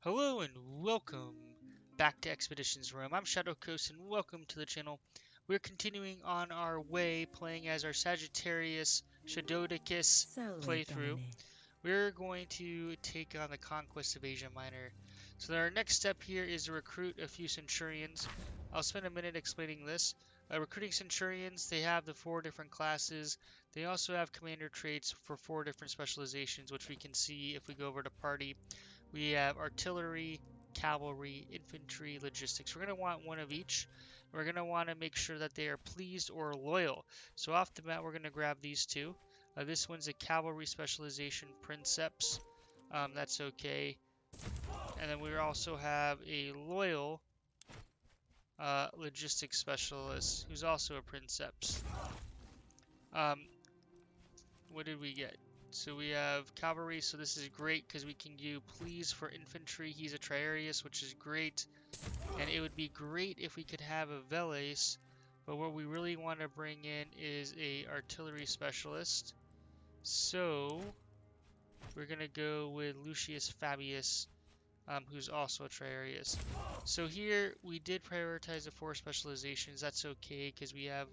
Hello and welcome back to Expeditions Room. I'm Shadoticus and welcome to the channel. We're continuing on our way playing as our Sagittarius Shadoticus Salve, playthrough. Domine. We're going to take on the Conquest of Asia Minor. So our next step here is to recruit a few Centurions. I'll spend a minute explaining this. Recruiting Centurions, they have the 4 different classes. They also have commander traits for 4 different specializations, which we can see if we go over to party. We have artillery, cavalry, infantry, logistics. We're going to want one of each. We're going to want to make sure that they are pleased or loyal. So off the bat, we're going to grab these two. This one's a cavalry specialization, princeps. That's okay. And then we also have a loyal logistics specialist, who's also a princeps. Um, what did we get? So we have cavalry, so this is great because we can do please for infantry. He's a Triarius, which is great. And it would be great if we could have a Veles, but what we really want to bring in is a artillery specialist. So we're going to go with Lucius Fabius, who's also a Triarius. So here we did prioritize the 4 specializations. That's okay because we have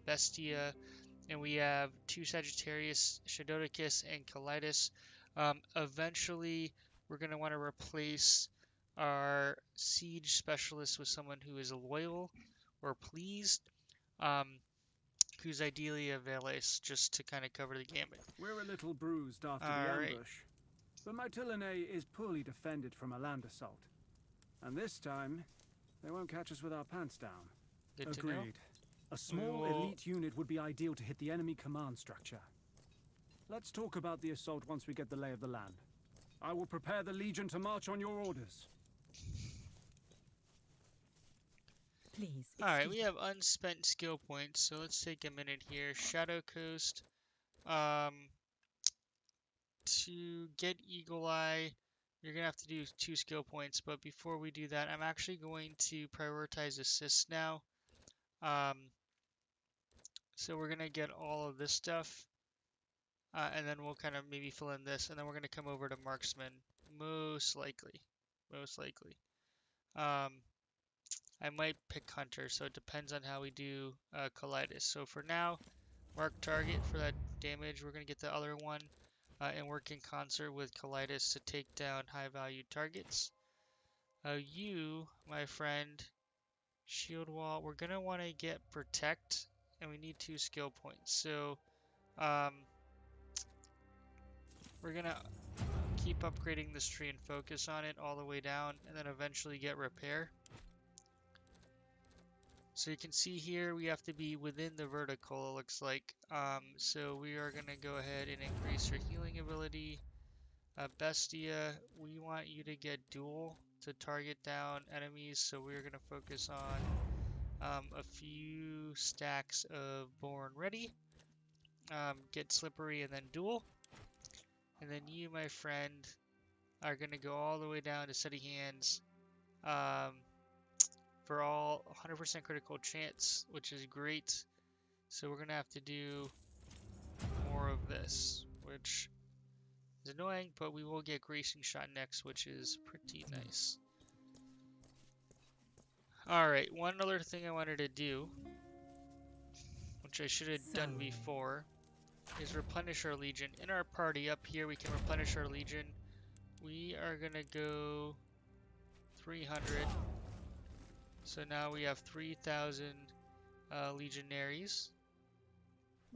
Bestia, and we have 2 Sagittarius, Shadoticus, and Colitis. Eventually, we're going to want to replace our siege specialist with someone who is loyal or pleased, um, who's ideally a Veles, just to kind of cover the gamut. We're a little bruised after the Alright, ambush, but Mytilene is poorly defended from a land assault. And this time, they won't catch us with our pants down. good to know. Agreed. A small will- elite unit would be ideal to hit the enemy command structure. Let's talk about the assault once we get the lay of the land. I will prepare the Legion to march on your orders. Please. Alright, excuse we have unspent skill points, so let's take a minute here. Shadow Coast. To get Eagle Eye, you're going to have to do 2 skill points, but before we do that, I'm actually going to prioritize assists now. So we're going to get all of this stuff, and then we'll kind of maybe fill in this, and then we're going to come over to Marksman, most likely. Most likely. I might pick Hunter, so it depends on how we do Colitis. So for now, mark target for that damage. We're going to get the other one. And work in concert with Colitis to take down high-value targets. You, my friend, shield wall, we're going to want to get protect, and we need 2 skill points. So, we're going to keep upgrading this tree and focus on it all the way down, and then eventually get repair. So you can see here we have to be within the vertical, it looks like. So we are going to go ahead and increase your healing ability. Bestia, we want you to get dual to target down enemies, so we're going to focus on a few stacks of Born Ready. Get Slippery and then dual. And then you, my friend, are going to go all the way down to Steady Hands for all 100% critical chance, which is great. So we're going to have to do more of this, which is annoying, but we will get Gracing Shot next, which is pretty nice. Alright, one other thing I wanted to do, which I should have done before, is replenish our Legion. In our party up here, we can replenish our Legion. We are going to go 300. So now we have 3,000 Legionaries,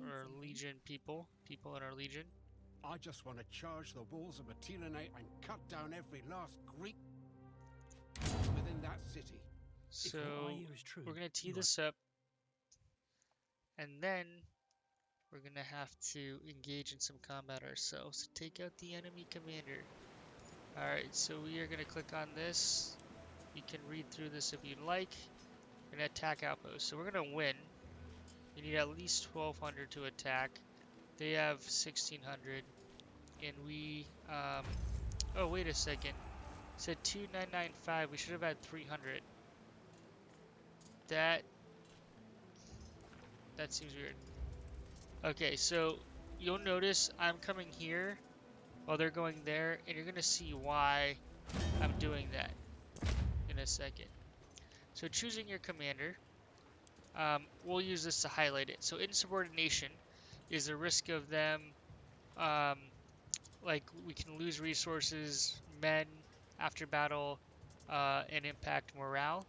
or Legion people in our Legion. I just want to charge the walls of Mytilene and cut down every last Greek within that city. So we're going to tee this up, and then we're going to have to engage in some combat ourselves to take out the enemy commander. Alright, so we are going to click on this. You can read through this if you'd like. We're going to attack Outpost. So we're going to win. You need at least 1,200 to attack. They have 1,600. And we... oh, wait a second. It said 2,995. We should have had 300. That seems weird. Okay, so you'll notice I'm coming here while they're going there, and you're gonna see why I'm doing that in a second. So choosing your commander, we'll use this to highlight it. So insubordination is the risk of them, um, like we can lose resources, men after battle, and impact morale.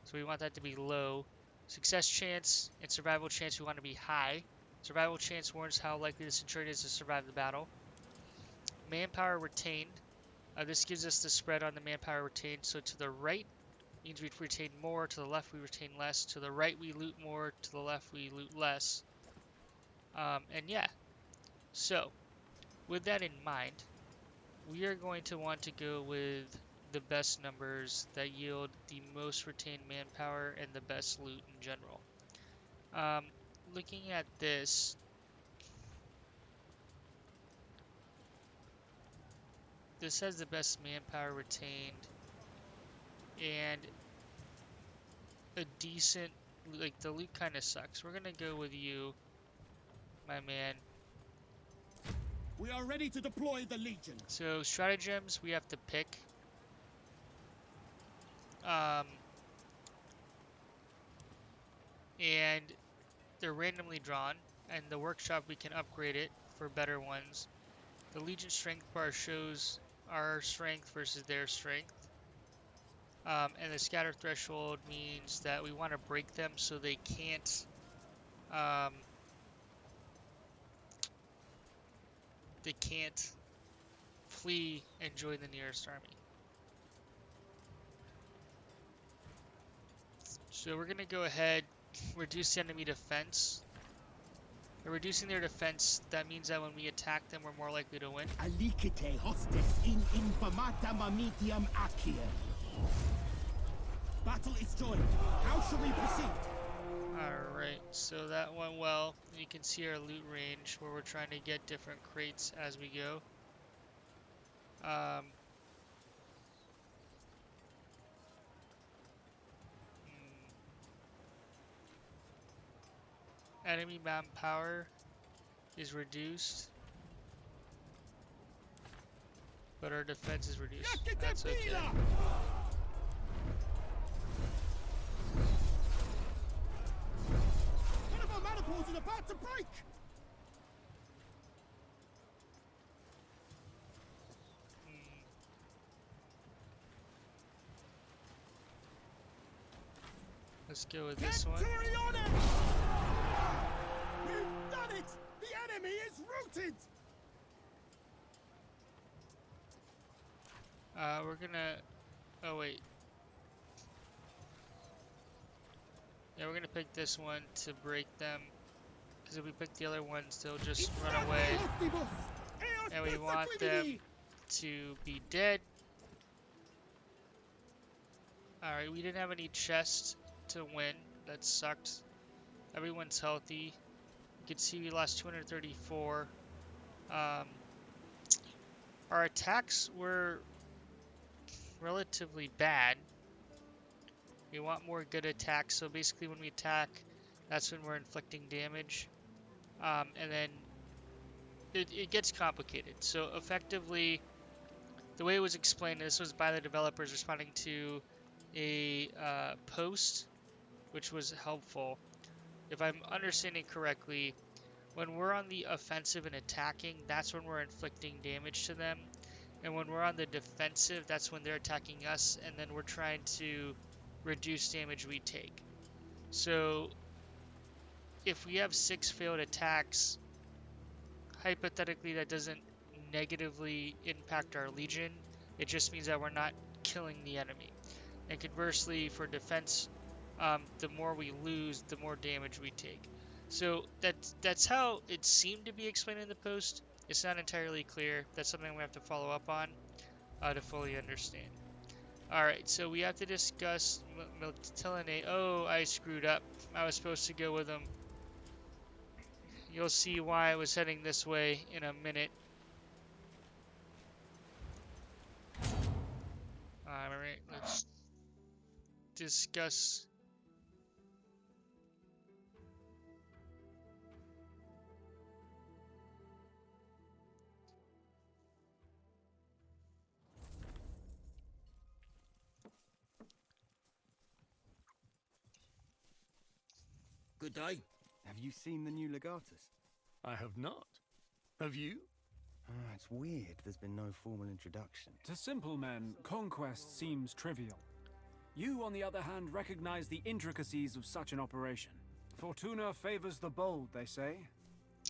So we want that to be low. Success chance and survival chance we want to be high. Survival chance warns how likely the Centurion is to survive the battle. Manpower retained. This gives us the spread on the manpower retained. So to the right means we retain more, to the left we retain less, to the right we loot more, to the left we loot less. And yeah, so with that in mind, we are going to want to go with the best numbers that yield the most retained manpower and the best loot in general. Looking at this, this has the best manpower retained and a decent, like the loot kind of sucks. We're gonna go with you, my man. We are ready to deploy the Legion. So stratagems we have to pick. And they're randomly drawn, and the workshop we can upgrade it for better ones. The Legion strength bar shows our strength versus their strength. And the scatter threshold means that we want to break them so they can't flee and join the nearest army. So we're gonna go ahead, reduce the enemy defense. By reducing their defense, that means that when we attack them, we're more likely to win. Alicite hostes in infamata mamitiam accia. Battle is joined. How shall we proceed? Alright, so that went well. You can see our loot range where we're trying to get different crates as we go. Enemy manpower is reduced, but our defense is reduced. That's okay. One of our manifolds is about to break! Let's go with this one. Centurione! We've done it! The enemy is routed! We're gonna... Oh, wait. Yeah, we're gonna pick this one to break them. Because if we pick the other ones, they'll just run away. And we want them to be dead. Alright, we didn't have any chests to win. That sucked. Everyone's healthy. You can see we lost 234. Our attacks were relatively bad. We want more good attacks. So basically when we attack, that's when we're inflicting damage. And then it gets complicated. So effectively, the way it was explained, this was by the developers responding to a post, which was helpful. If I'm understanding correctly, when we're on the offensive and attacking, that's when we're inflicting damage to them. And when we're on the defensive, that's when they're attacking us, and then we're trying to reduce damage we take. So if we have 6 failed attacks, hypothetically that doesn't negatively impact our Legion. It just means that we're not killing the enemy. And conversely, for defense, the more we lose, the more damage we take. So that's how it seemed to be explained in the post. It's not entirely clear. That's something we have to follow up on to fully understand. Alright, so we have to discuss Mytilene. Oh, I screwed up. I was supposed to go with them. You'll see why I was heading this way in a minute. Alright, let's discuss. good day. Have you seen the new Legatus? I have not. Have you? It's weird there's been no formal introduction. To simple men, Conquest seems trivial. You, on the other hand, recognize the intricacies of such an operation. Fortuna favors the bold, they say.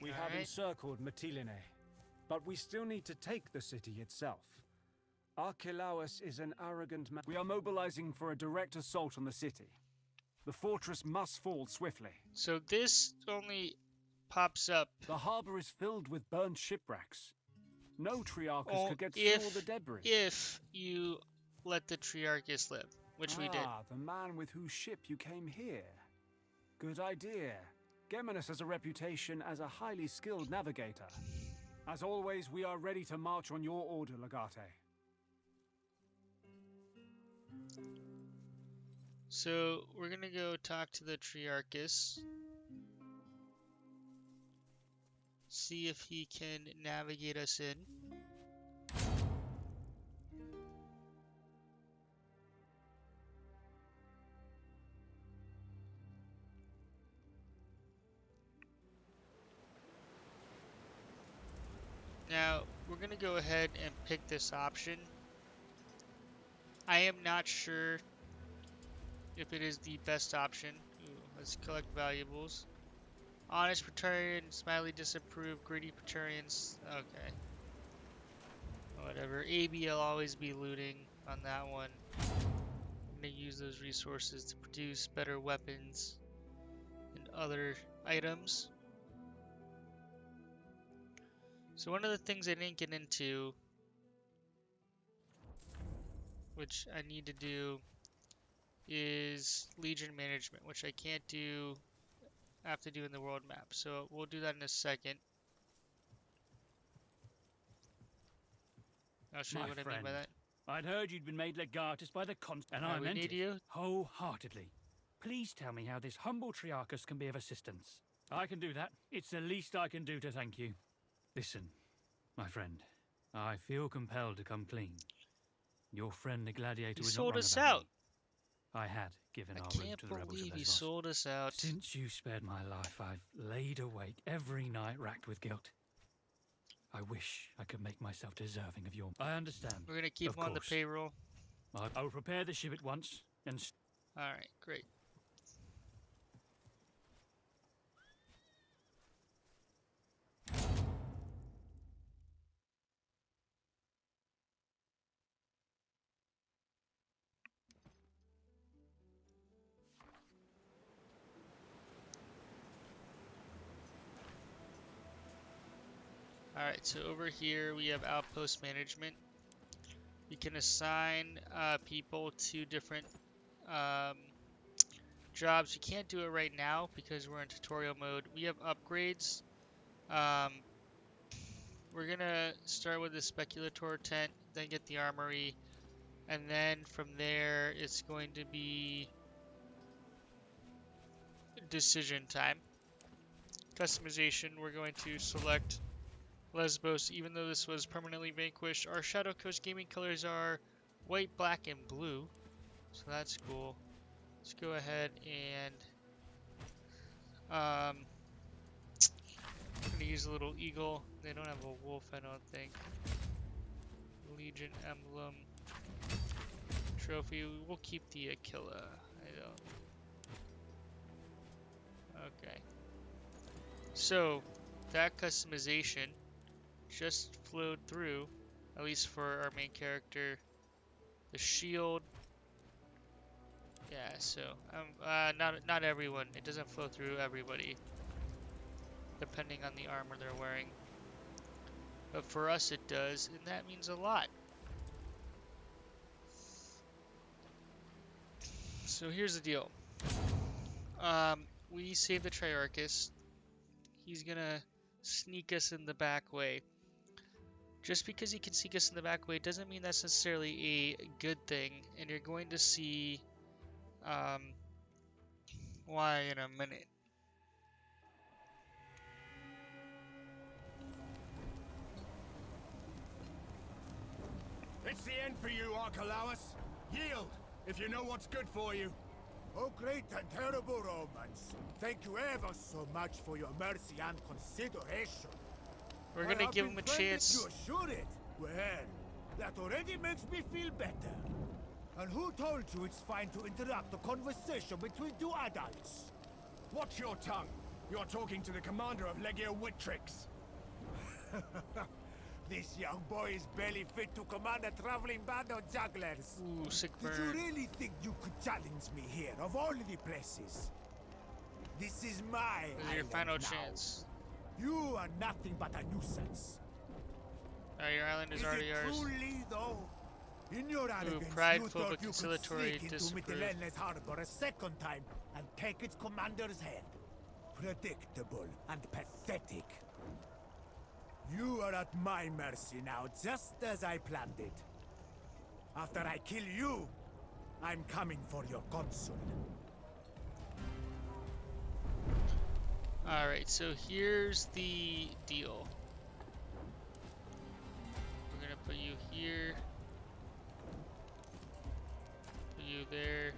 We have Alright. encircled Mytilene, but we still need to take the city itself. Archelaus is an arrogant man. We are mobilizing for a direct assault on the city. The fortress must fall swiftly. So this only pops up The harbor is filled with burned shipwrecks. No Triarchus could get through all the debris. if you let the Triarchus live, which we did. The man with whose ship you came here. Good idea. Geminus has a reputation as a highly skilled navigator. As always, we are ready to march on your order, Legate. So we're gonna go talk to the Triarchus. See if he can navigate us in. Now, we're going to go ahead and pick this option. I am not sure if it is the best option. Ooh, let's collect valuables. Honest Praetorian, Smiley disapprove, greedy Praetorians. Okay. Whatever. AB, I'll always be looting on that one. I'm going to use those resources to produce better weapons and other items. So one of the things I didn't get into, which I need to do, is Legion management, which I can't do, I have to do in the world map. So we'll do that in a second. I'll show you what I mean by that. I'd heard you'd been made legatus by the and I we meant need it you. wholeheartedly. Please tell me how this humble Triarchus can be of assistance. I can do that. It's the least I can do to thank you. Listen, my friend. I feel compelled to come clean. Your friend the gladiator was not sold wrong us about out. me. I had given I our route can't to the rebels believe of he Lesbos. sold us out. Since you spared my life, I've laid awake every night racked with guilt. I wish I could make myself deserving of your... I understand. We're gonna keep Of him on the course. payroll. I will prepare the ship at once and... Alright, great. Alright, so over here we have Outpost management. You can assign people to different jobs. You can't do it right now because we're in tutorial mode. We have upgrades. We're gonna start with the speculator tent, then get the armory, and then from there it's going to be decision time. Customization, we're going to select Lesbos, even though this was permanently vanquished. Our Shadoticus gaming colors are white, black, and blue, so that's cool. Let's go ahead and I'm gonna use a little eagle. They don't have a wolf, I don't think. Legion emblem trophy. We'll keep the Aquila. I don't. Okay. So that customization just flowed through, at least for our main character. The shield. Yeah, so not everyone. It doesn't flow through everybody, depending on the armor they're wearing. But for us it does, and that means a lot. So here's the deal. We save the Triarchus. He's gonna sneak us in the back way. Just because he can sneak us in the back way doesn't mean that's necessarily a good thing, and you're going to see why in a minute. It's the end for you, Archelaus. Yield, if you know what's good for you. O great and terrible Romans, thank you ever so much for your mercy and consideration. We're I gonna have give been him a trained chance. to assure it. Well, that already makes me feel better. And who told you it's fine to interrupt a conversation between two adults? Watch your tongue. You're talking to the commander of Legio Victrix. This young boy is barely fit to command a traveling band of jugglers. Ooh, sick Did you burn. really think you could challenge me here, of all the places? This is my This is your island final now. chance. You are nothing but a nuisance. Your island is Is already it ours. truly, though? In your arrogance, prideful you thought but you could conciliatory, sneak into disapprove. Mytilene's harbor a second time and take its commander's head. Predictable and pathetic. You are at my mercy now, just as I planned it. After I kill you, I'm coming for your consul. Alright, so here's the deal. We're gonna put you here. Put you there.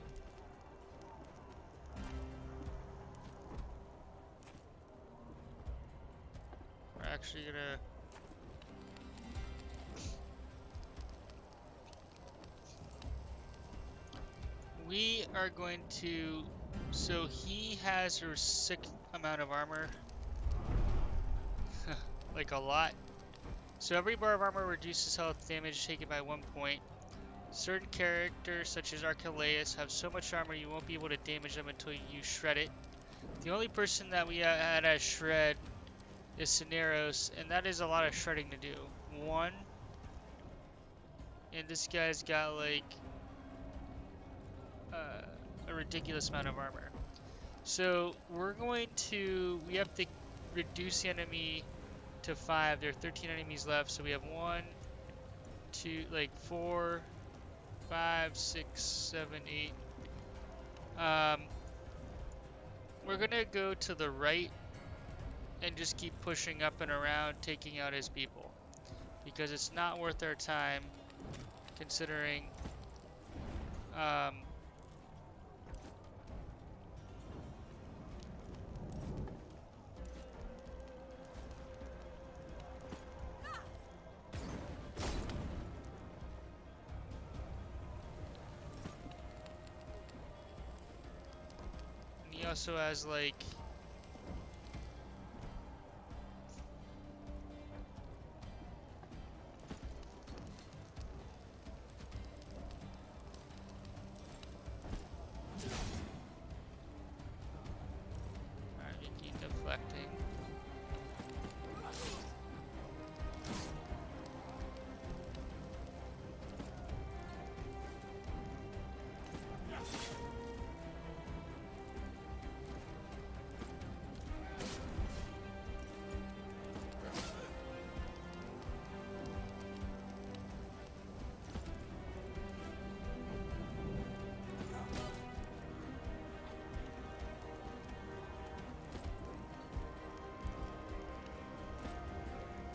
We're actually gonna... We are going to... So he has a sick amount of armor. Like a lot. So every bar of armor reduces health damage taken by 1 point. Certain characters, such as Archelaus, have so much armor you won't be able to damage them until you shred it. The only person that we had as shred is Cineros, and that is a lot of shredding to do. 1. And this guy's got like a ridiculous amount of armor. So we're going to, we have to reduce the enemy to 5. There are 13 enemies left, so we have 1, 2, like 4, 5, 6, 7, 8. We're gonna go to the right and just keep pushing up and around, taking out his people, because it's not worth our time, considering he also has like keep deflecting.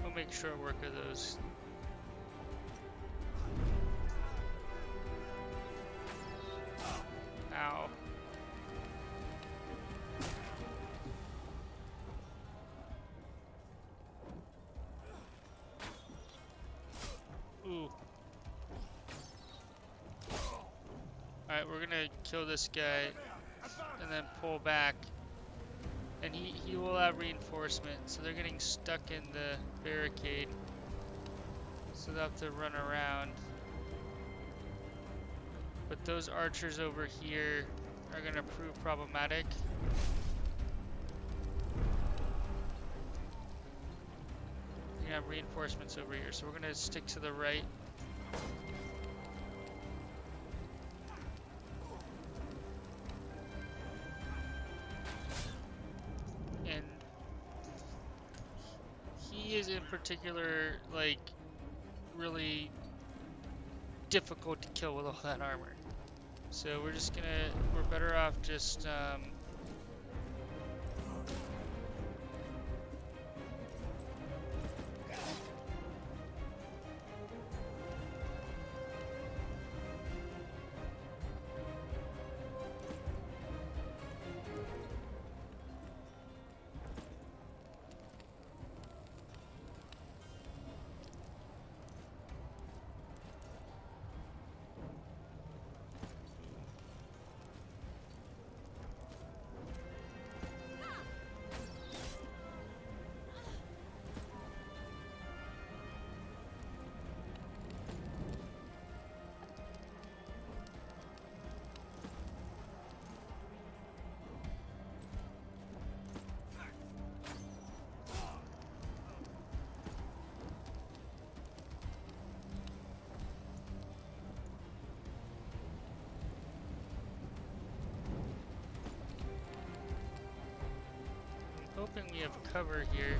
We'll make short work of those. Ow. Ooh. Alright, we're gonna kill this guy and then pull back. And he will have reinforcement, so they're getting stuck in the barricade. So they'll have to run around. But those archers over here are gonna prove problematic. We're gonna have reinforcements over here, so we're gonna stick to the right. And he is in particular, like, really difficult to kill with all that armor. So we're just gonna, we're better off just, plenty of cover here.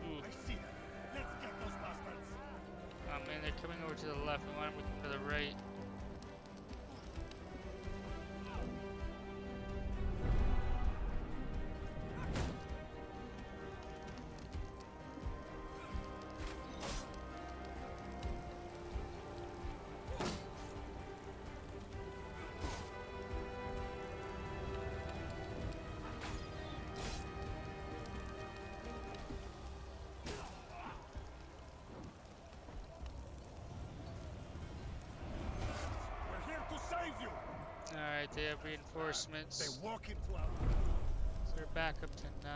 Ooh. I see them. Let's get those bastards. Oh man, they're coming over to the left. We want them to come to the right. We're here to save you. Alright, they have reinforcements. They walk into our... So they're back up to 9.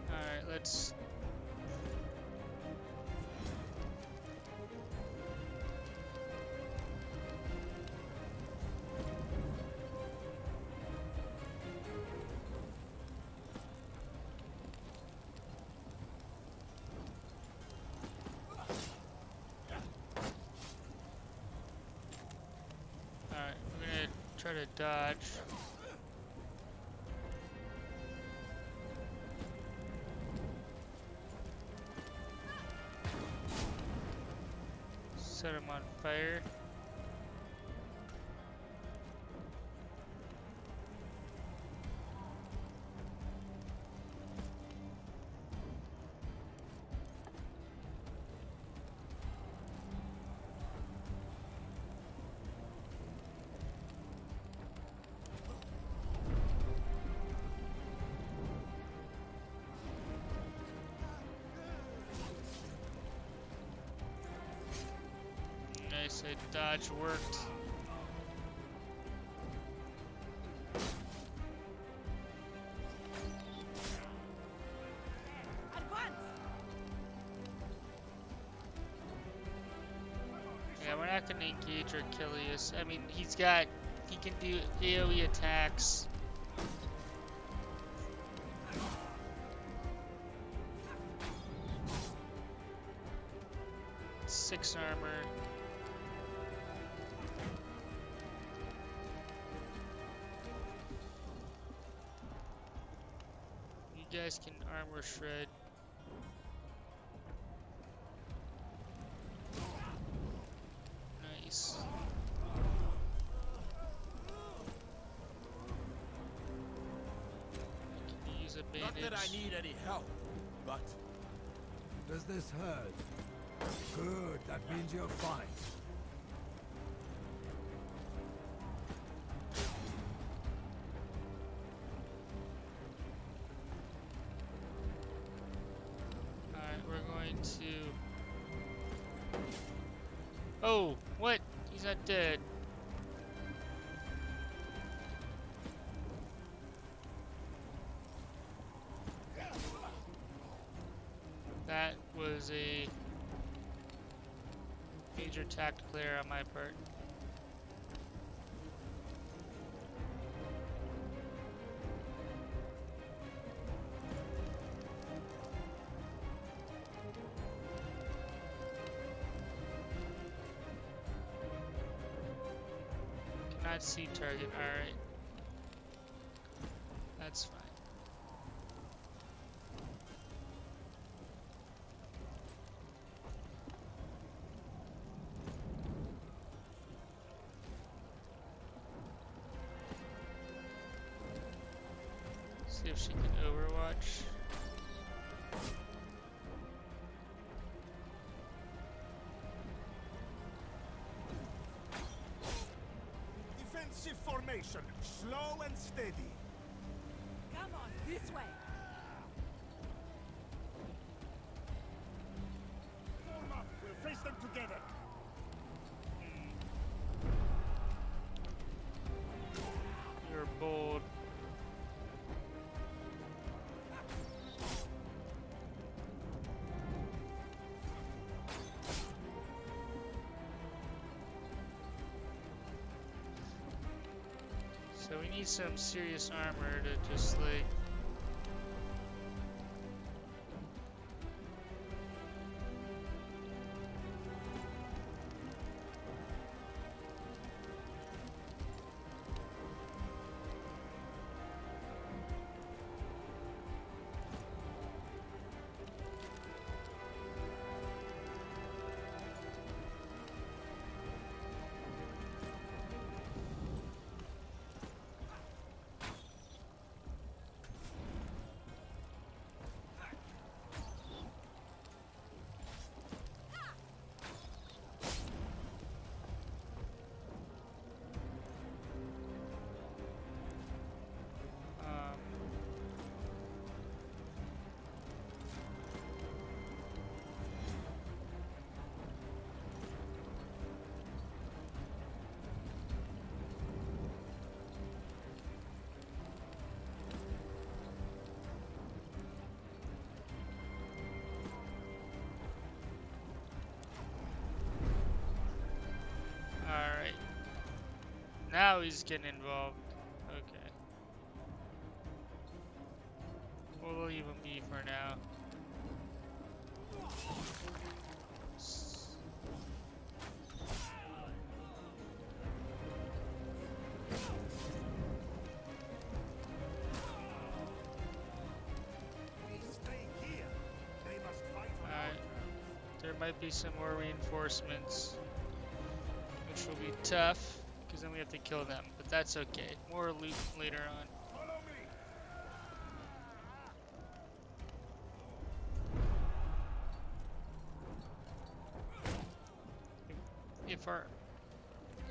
Alright, let's... Alright, we're gonna try to dodge. Set him on fire. Nice, dodge worked. Yeah, we're not gonna engage Archelius. I mean, he can do AoE attacks. Six armor. You guys can armor shred. Nice. I can use a Not bandage. that I need any help, but... Does this hurt? Good, that means you're fine. Alright, we're going to... Oh, what? He's not dead. That was a major tactical error on my part. Cannot see target, alright. That's fine. See if she can overwatch. Listen, slow and steady. Come on, this way. Form up. We'll face them together. You're bold. So we need some serious armor to just like Alright. Now he's getting involved. Okay. We'll leave him be for now. Alright. There might be some more reinforcements, which will be tough, because then we have to kill them, but that's okay. More loot later on. If our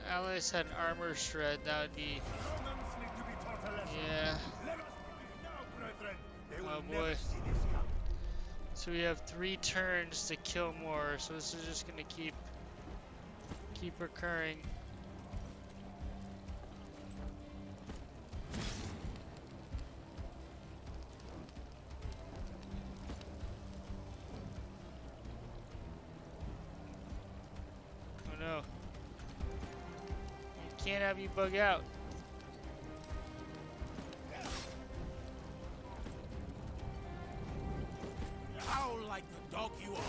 allies had armor shred, that would be... Yeah. Oh boy. So we have 3 turns to kill more, so this is just gonna keep recurring. Oh no. You can't have you bug out. Howl like the dog you are.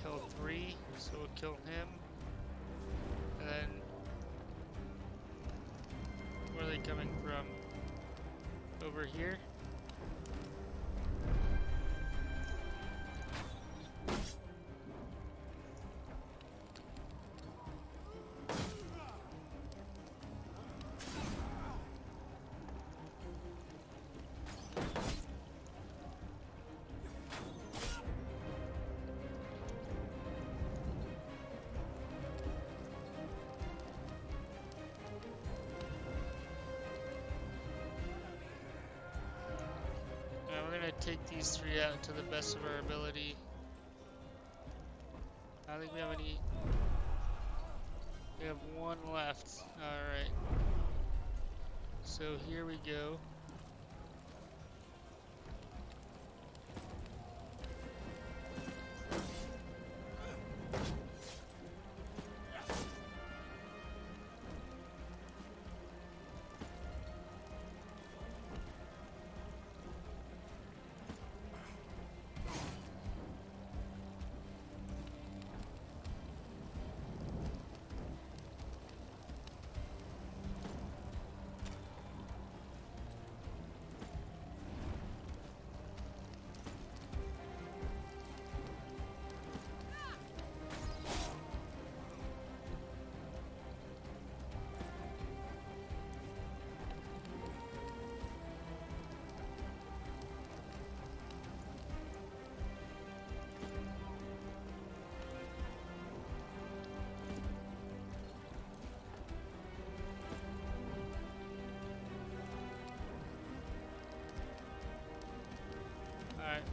Kill 3, so we'll kill him. And then where are they coming from? Over here? We're gonna take these 3 out to the best of our ability. I don't think we have any have one left. Alright. So here we go.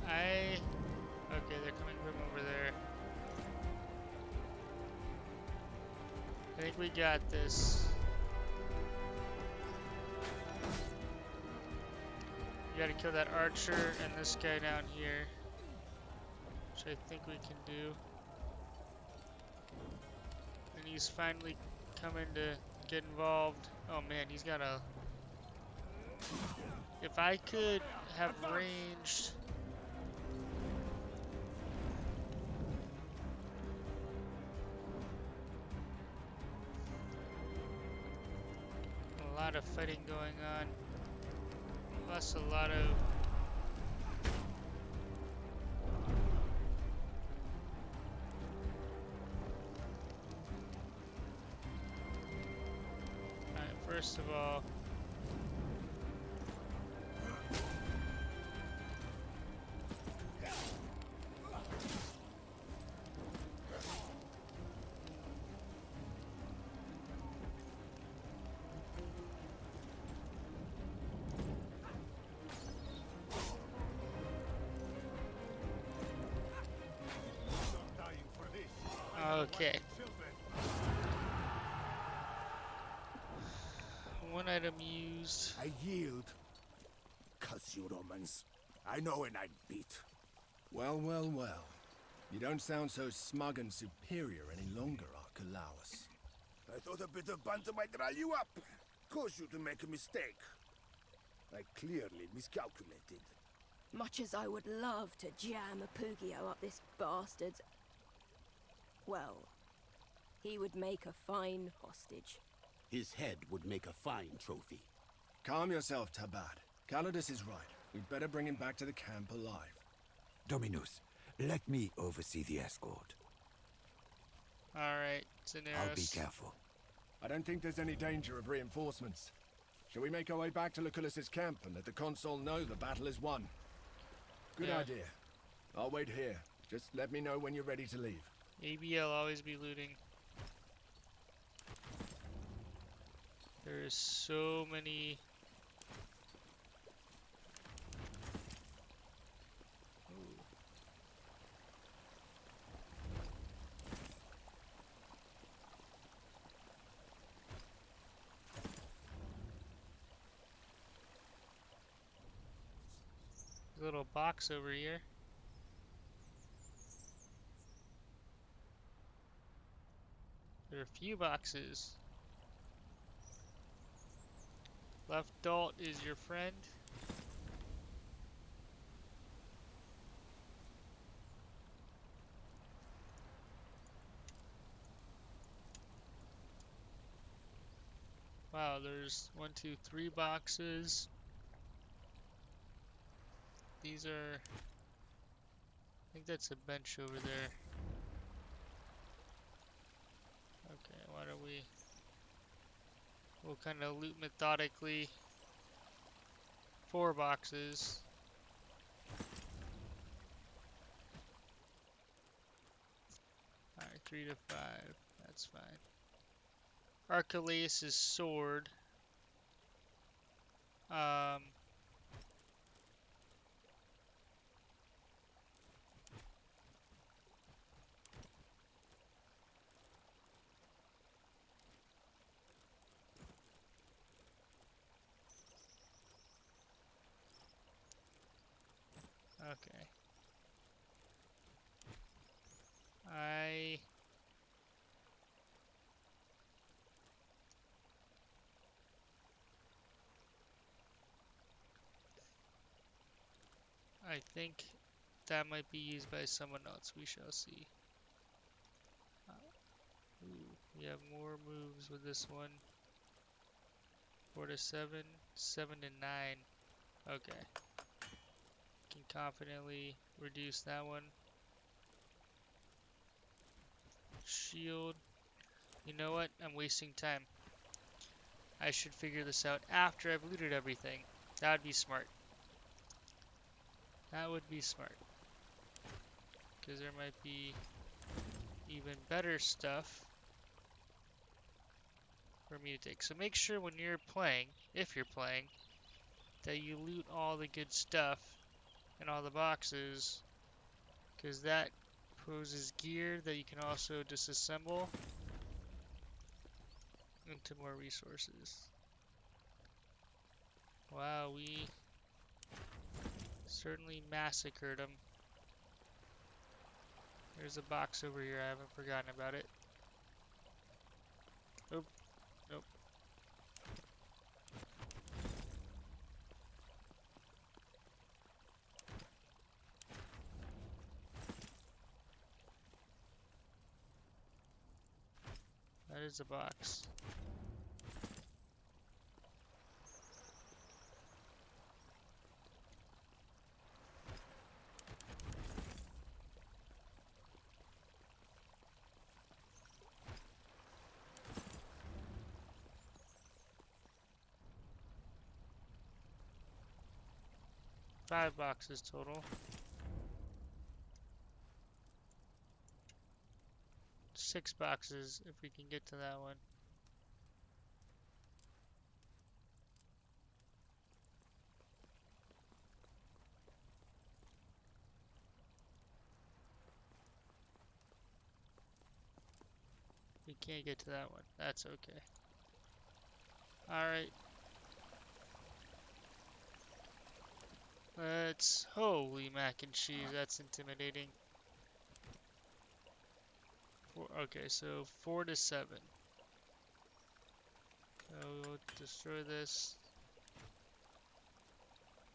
Alright, okay, they're coming from over there. I think we got this. You gotta kill that archer and this guy down here, which I think we can do. And he's finally coming to get involved. Oh man, he's got a... If I could have ranged... A lot of fighting going on. Plus a lot of... Alright, first of all... Okay. One item used. I yield. Cuss you, Romans. I know when I'm beat. Well, well, well. You don't sound so smug and superior any longer, Archelaus. I thought a bit of banter might rile you up. Cause you to make a mistake. I clearly miscalculated. Much as I would love to jam a Pugio up this bastard's... Well, he would make a fine hostage. His head would make a fine trophy. Calm yourself, Tabad. Calidus is right. We'd better bring him back to the camp alive. Dominus, let me oversee the escort. Alright, Daenerys. I'll be careful. I don't think there's any danger of reinforcements. Shall we make our way back to Lucullus's camp and let the consul know the battle is won? Good idea. I'll wait here. Just let me know when you're ready to leave. ABL always be looting. There's so many... Ooh. Little box over here. There are a few boxes. Left Dalt is your friend. Wow, there's 1, 2, 3 boxes. These are... I think that's a bench over there. Okay, why don't we... We'll kind of loot methodically. 4 boxes. Alright, 3 to 5. That's fine. Archelaus' sword. Okay. I think that might be used by someone else. We shall see. Ooh, we have more moves with this one. 4 to 7, 7 to 9. Okay. Can confidently reduce that one. Shield. You know what? I'm wasting time. I should figure this out after I've looted everything. That would be smart. That would be smart. Because there might be even better stuff for me to take. So make sure when you're playing, if you're playing, that you loot all the good stuff in all the boxes. Because that poses gear that you can also disassemble into more resources. Wow, we certainly massacred them. There's a box over here, I haven't forgotten about it. Oh, nope. That is a box. Five boxes total. 6 boxes if we can get to that one. We can't get to that one. That's okay. Alright. Let's... Holy mac and cheese, that's intimidating. Okay, so 4 to 7. So we'll destroy this.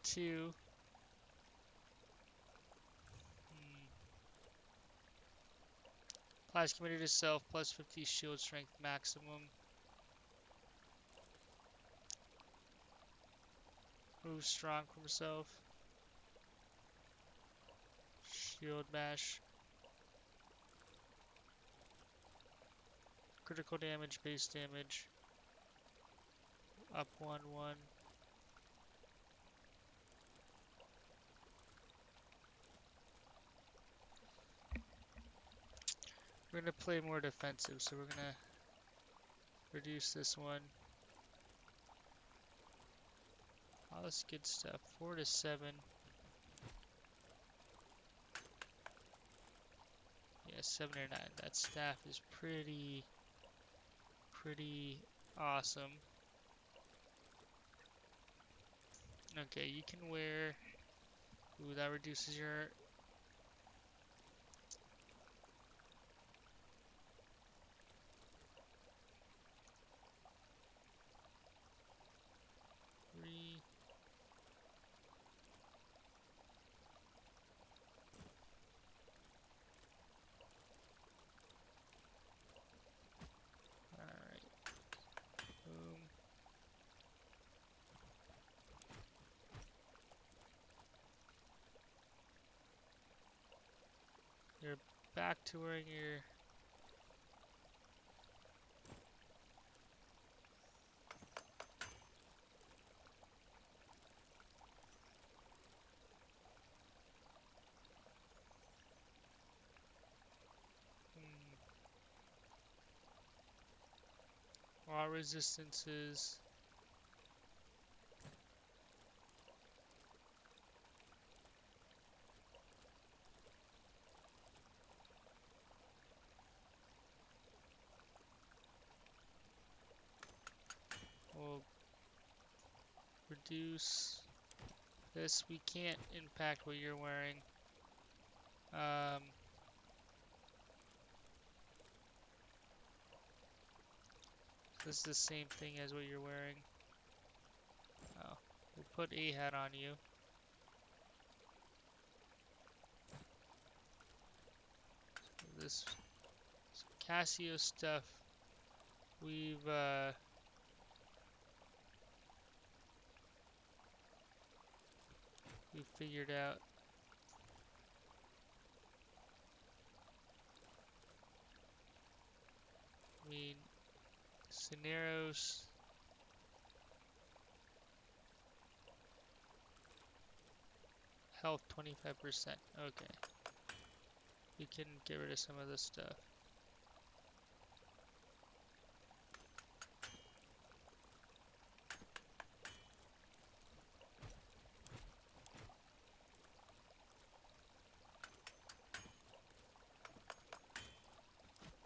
2. Applies committed to self, plus 50 shield strength maximum. Move strong from self. Shield bash. Critical damage, base damage. Up 1-1. We're gonna play more defensive, so we're gonna reduce this one. All this good stuff. 4 to 7. Yeah, 7 or 9. That staff is pretty awesome. Okay, you can wear... Ooh, that reduces your... Alright. Boom. You're back to wearing your... All resistances. We'll reduce This, we can't impact what you're wearing. This is the same thing as what you're wearing. Oh, we'll put a hat on you. So this Casio stuff, we've figured out. I mean, scenarios. Health 25%. Okay. We can get rid of some of this stuff.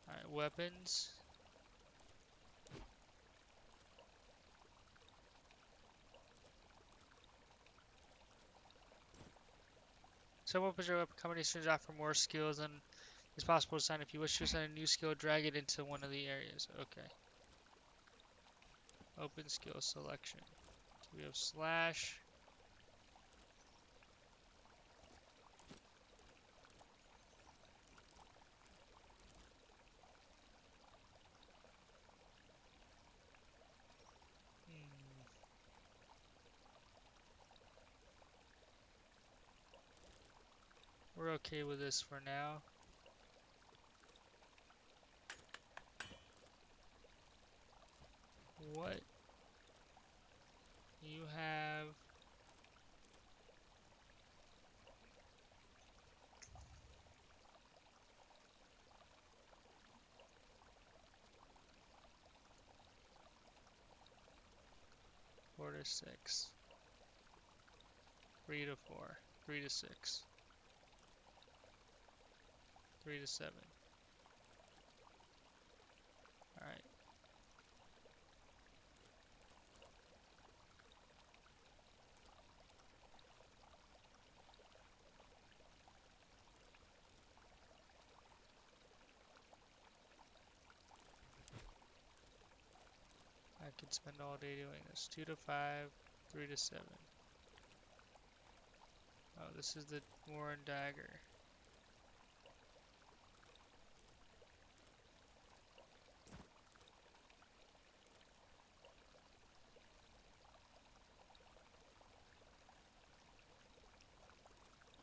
Alright, weapons. Some weapons or weapon combinations offer more skills than is possible to assign. If you wish to assign a new skill, drag it into one of the areas. Okay. Open skill selection. So we have slash. We're okay with this for now. What you have? Four to six. 3 to 4. 3 to 6. 3 to 7. Alright. I could spend all day doing this. 2 to 5. 3 to 7. Oh, this is the Warren Dagger.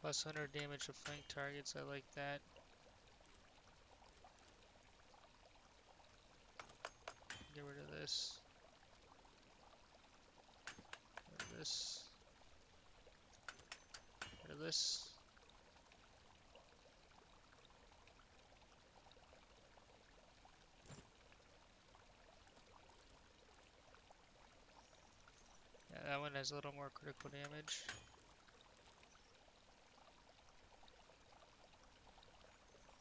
Plus 100 damage to flank targets. I like that. Get rid of this. Get rid of this. Get rid of this. Yeah, that one has a little more critical damage.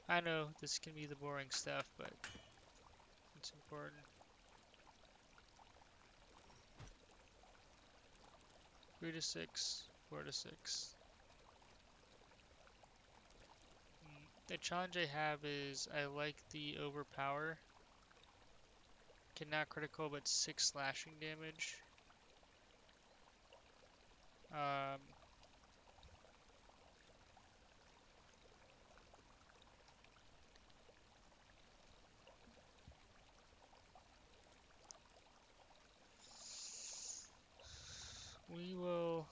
I know this can be the boring stuff, but it's important. 3 to 6, 4 to 6. The challenge I have is I like the overpower. Cannot critical, but 6 slashing damage. We will.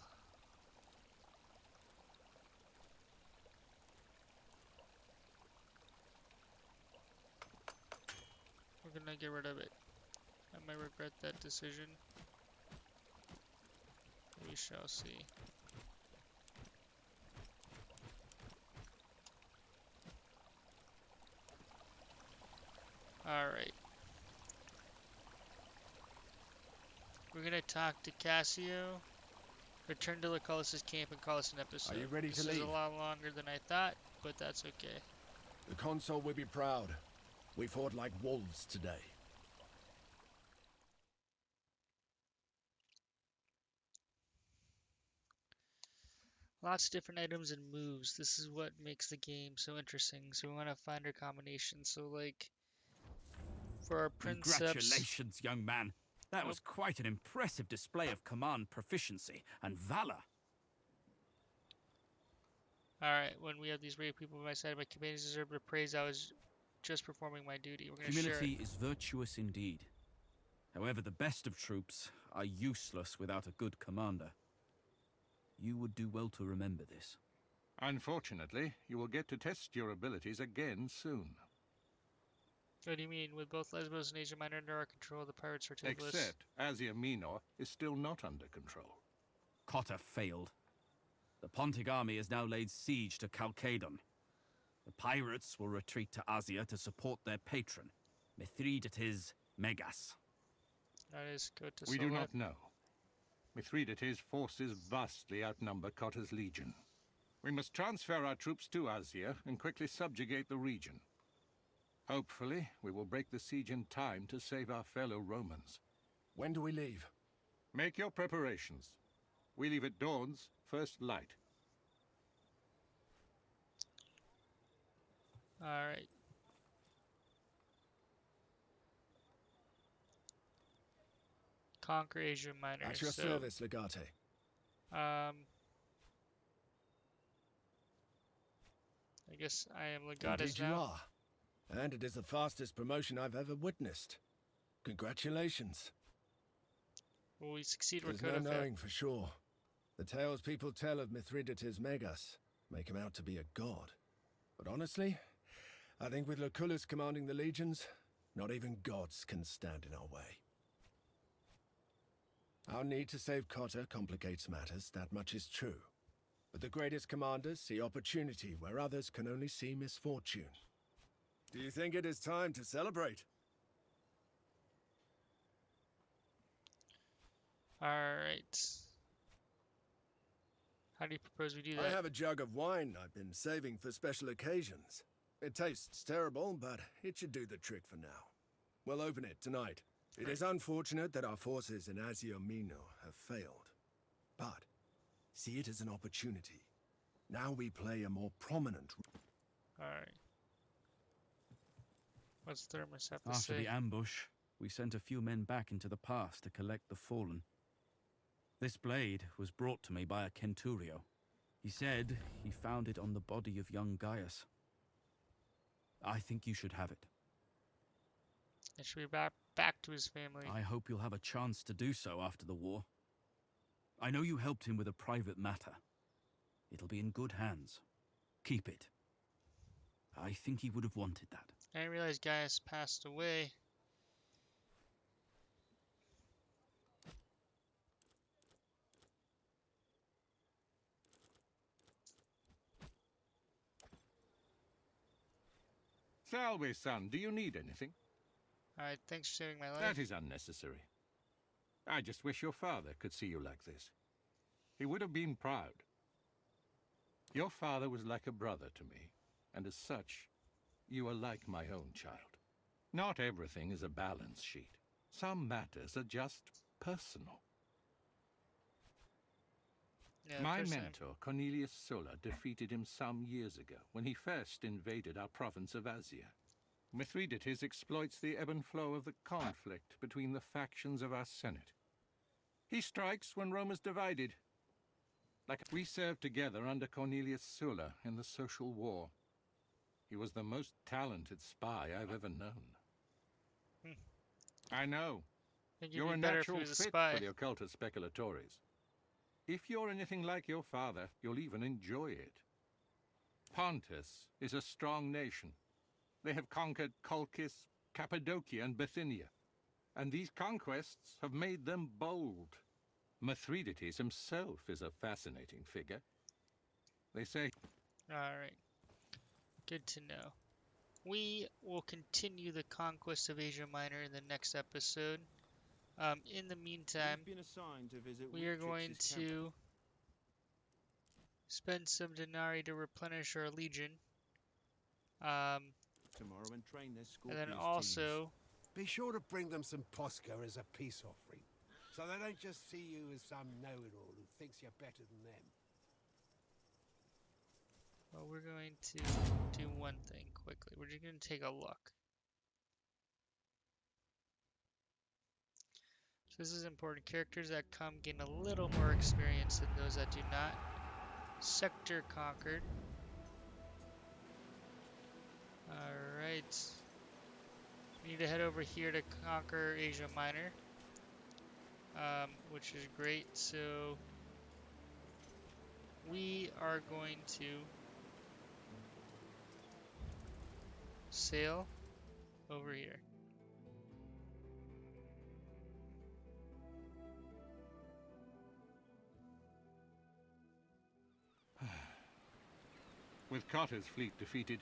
We're gonna get rid of it. I might regret that decision. We shall see. Alright. We're gonna talk to Cassio. Return to Lucullus's camp and call us an episode. Are you ready to leave? This is a lot longer than I thought, but that's okay. The consul will be proud. We fought like wolves today. Lots of different items and moves. This is what makes the game so interesting. So we want to find our combinations. So like for our princeps. Congratulations, young man. That was quite an impressive display of command proficiency and valor. Alright, when we have these brave people by my side, my companions deserve the praise. I was just performing my duty. We're gonna share it. Humility is virtuous indeed. However, the best of troops are useless without a good commander. You would do well to remember this. Unfortunately, you will get to test your abilities again soon. What do you mean? With both Lesbos and Asia Minor under our control, the pirates are takeless. Except Asia Minor is still not under control. Cotta failed. The Pontic army has now laid siege to Chalcedon. The pirates will retreat to Asia to support their patron, Mithridates Megas. That is good to We do not know. Mithridates' forces vastly outnumber Cotta's legion. We must transfer our troops to Asia and quickly subjugate the region. Hopefully, we will break the siege in time to save our fellow Romans. When do we leave? Make your preparations. We leave at dawn's first light. Alright. Conquer Asia Minor. At your service, Legate. I guess I am Legatus Indeed now. you are. And it is the fastest promotion I've ever witnessed. Congratulations. Will we succeed? There's no knowing for sure. The tales people tell of Mithridates Megas make him out to be a god. But honestly, I think with Lucullus commanding the legions, not even gods can stand in our way. Our need to save Cotta complicates matters, that much is true. But the greatest commanders see opportunity where others can only see misfortune. Do you think it is time to celebrate? Alright. How do you propose we do that? I have a jug of wine I've been saving for special occasions. It tastes terrible, but it should do the trick for now. We'll open it tonight. It is unfortunate that our forces in Asia Minor have failed. But see it as an opportunity. Now we play a more prominent role. Alright. What's Thermos have to After say? the ambush, we sent a few men back into the pass to collect the fallen. This blade was brought to me by a Centurio. He said he found it on the body of young Gaius. I think you should have it. It should be back to his family. I hope you'll have a chance to do so after the war. I know you helped him with a private matter. It'll be in good hands. Keep it. I think he would have wanted that. I didn't realize Gaius passed away. Salve, son. Do you need anything? Alright, thanks for saving my life. That is unnecessary. I just wish your father could see you like this. He would have been proud. Your father was like a brother to me, and as such, you are like my own child. Not everything is a balance sheet. Some matters are just personal. Yeah, my first time. mentor, Cornelius Sulla, defeated him some years ago when he first invaded our province of Asia. Mithridates exploits the ebb and flow of the conflict between the factions of our Senate. He strikes when Rome is divided. Like we served together under Cornelius Sulla in the Social War. He was the most talented spy I've ever known. I know. You're a natural fit for the occultus speculatores. If you're anything like your father, you'll even enjoy it. Pontus is a strong nation. They have conquered Colchis, Cappadocia, and Bithynia. And these conquests have made them bold. Mithridates himself is a fascinating figure. They say... Alright. Good to know. We will continue the conquest of Asia Minor in the next episode. In the meantime, we are going to spend some denarii to replenish our legion. Tomorrow and train their And then also... Be sure to bring them some posca as a peace offering, so they don't just see you as some know-it-all who thinks you're better than them. Well, we're going to do one thing quickly. We're just going to take a look. So this is important. Characters that come gain a little more experience than those that do not. Sector conquered. Alright. We need to head over here to conquer Asia Minor. Which is great. So we are going to sail over here. With Cotter's fleet defeated,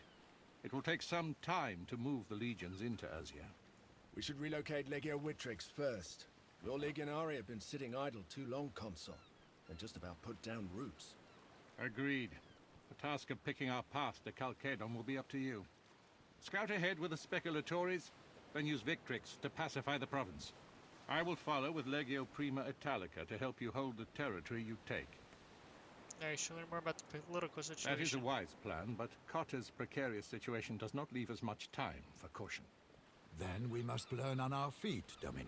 it will take some time to move the legions into Asia. We should relocate Legio Victrix first. Your legionari have been sitting idle too long, Consul, and just about put down roots. Agreed. The task of picking our path to Chalcedon will be up to you. Scout ahead with the Speculatores, then use Victrix to pacify the province. I will follow with Legio Prima Italica to help you hold the territory you take. Now you should learn more about the political situation. That is a wise plan, but Cotter's precarious situation does not leave us much time for caution. Then we must learn on our feet, Domine.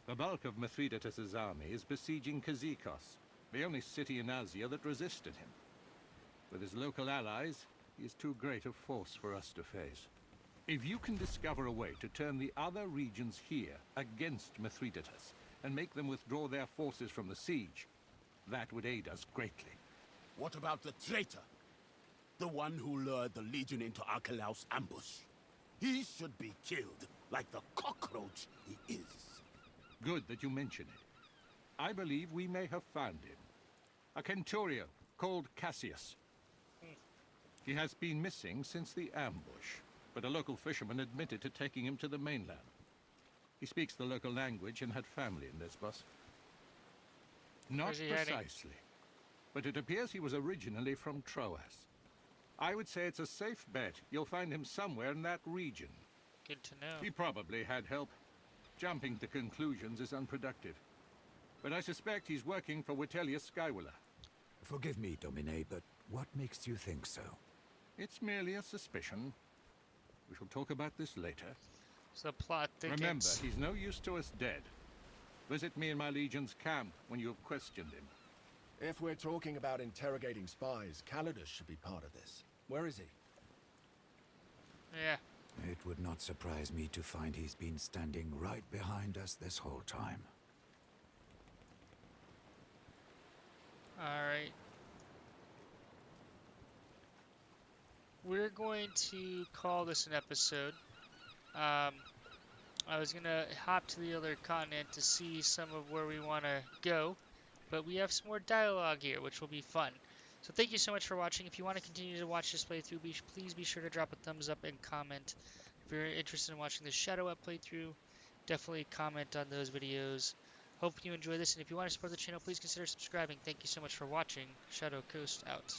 The bulk of Mithridates' army is besieging Kazikos, the only city in Asia that resisted him. With his local allies, he is too great a force for us to face. If you can discover a way to turn the other regions here against Mithridates, and make them withdraw their forces from the siege, that would aid us greatly. What about the traitor? The one who lured the Legion into Archelaus' ambush? He should be killed, like the cockroach he is. Good that you mention it. I believe we may have found him. A centurio called Cassius. He has been missing since the ambush, but a local fisherman admitted to taking him to the mainland. He speaks the local language and had family in Lesbos. Not precisely, but it appears he was originally from Troas. I would say it's a safe bet you'll find him somewhere in that region. Good to know. He probably had help. Jumping to conclusions is unproductive. But I suspect he's working for Vitellius Skywiller. Forgive me, Domine, but what makes you think so? It's merely a suspicion. We shall talk about this later. So plot thickens. Remember, he's no use to us dead. Visit me in my legion's camp when you have questioned him. If we're talking about interrogating spies, Calidus should be part of this. Where is he? Yeah. It would not surprise me to find he's been standing right behind us this whole time. Alright. We're going to call this an episode. I was going to hop to the other continent to see some of where we want to go, but we have some more dialogue here, which will be fun. So thank you so much for watching. If you want to continue to watch this playthrough, please be sure to drop a thumbs up and comment. If you're interested in watching the Shadow Up playthrough, definitely comment on those videos. Hope you enjoy this, and if you want to support the channel, please consider subscribing. Thank you so much for watching. Shadow Coast out.